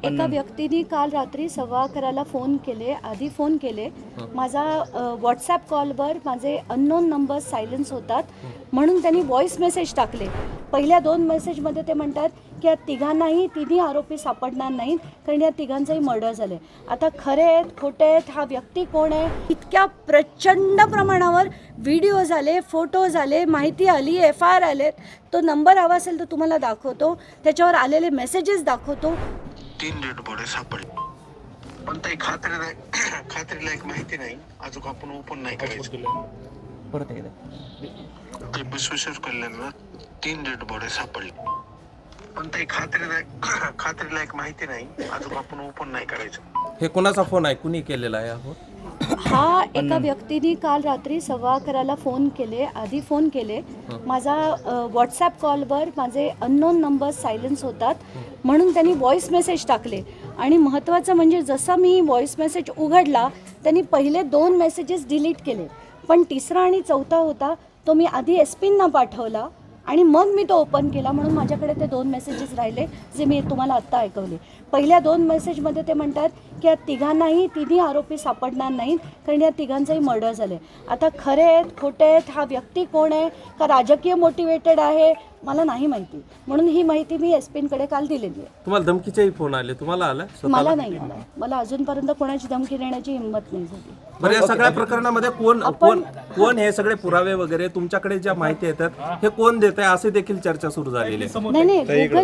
एका व्यक्तीने काल रात्री 11:15 फोन केले, आधी फोन केले. माझा व्हॉट्सॲप कॉलवर माझे अननोन नंबर सायलेन्स होतात म्हणून त्यांनी व्हॉइस मेसेज टाकले. पहिल्या 2 मेसेजमध्ये ते म्हणतात की या तिघांनाही तिन्ही आरोपी सापडणार नाहीत कारण या तिघांचंही मर्डर झाले. आता खरे आहेत खोटे आहेत, हा व्यक्ती कोण आहे, इतक्या प्रचंड प्रमाणावर व्हिडिओ झाले, फोटो झाले, माहिती आली, FIR आलेत. तो नंबर हवा असेल तर तुम्हाला दाखवतो, त्याच्यावर आलेले मेसेजेस दाखवतो. 3 डेड बॉडी सापडली पण काही खात्रीला एक माहिती नाही. अजून आपण ओपन नाही करायचं. परत एकदा ते विश्वेश्वर कल्याणला 3 डेड बॉडी सापडली पण काही खात्रीला एक माहिती नाही. अजून आपण ओपन नाही करायचं. हे कोणाचा फोन आहे, कुणी केलेला आहे हा एका व्यक्तीने काल रात्री 11:15 फोन केले, आधी फोन केले. माझा व्हॉट्सॲप कॉलवर माझे अननोन नंबर सायलेन्स होतात म्हणून त्यांनी व्हॉइस मेसेज टाकले. आणि महत्त्वाचं म्हणजे जसं मी व्हॉइस मेसेज उघडला त्यांनी पहिले 2 मेसेजेस डिलीट केले, पण तिसरा आणि चौथा होता तो मी आधी SP-ना पाठवला आणि मग मी तो ओपन केला. म्हणून माझ्याकडे ते 2 मेसेजेस राहिले जे मी तुम्हाला आत्ता ऐकवले. पहिल्या 2 मेसेजमध्ये ते म्हणतात की या तिघांनाही तिन्ही आरोपी सापडणार नाहीत कारण या तिघांचंही मर्डर झाले. आता खरे आहेत खोटे आहेत, हा व्यक्ती कोण आहे, का राजकीय मोटिवेटेड आहे, मला नाही माहिती. म्हणून ही माहिती मी SP-कडे काल दिलेली आहे. तुम्हाला धमकीचेही फोन आले, तुम्हाला आला? मला नाही आला. मला अजूनपर्यंत कोणाची धमकी देण्याची हिंमत नाही झाली. बरं, या सगळ्या प्रकरणामध्ये कोण हे सगळे पुरावे वगैरे तुमच्याकडे ज्या माहिती येतात हे कोण देत आहे असे देखील चर्चा सुरू झालेली आहे. नाही,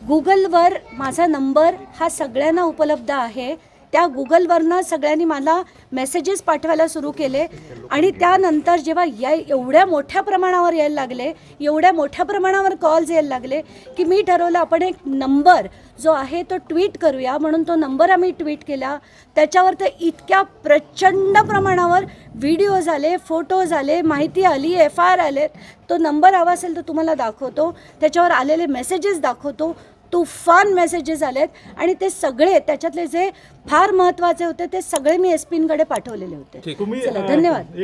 गुगलवर माझा नंबर हा सगळ्यांना उपलब्ध आहे. त्या गुगलवरनं सगळ्यांनी मला मेसेजेस पाठवायला सुरू केले आणि त्यानंतर जेव्हा एवढ्या मोठ्या प्रमाणावर यायला लागले, एवढ्या मोठ्या प्रमाणावर कॉल्स यायला लागले की मी ठरवलं आपण एक नंबर जो आहे तो ट्विट करूया. म्हणून तो नंबर आम्ही ट्विट केला. त्याच्यावर तर इतक्या प्रचंड प्रमाणावर व्हिडिओ झाले, फोटो झाले, माहिती आली, FIR आलेत. तो नंबर हवा असेल तर तुम्हाला दाखवतो, त्याच्यावर आलेले मेसेजेस दाखवतो. तुफान मेसेजेस आलेत आणि ते सगळे त्याच्यातले जे फार महत्त्वाचे होते ते सगळे मी SP-कडे पाठवलेले होते. चला, धन्यवाद.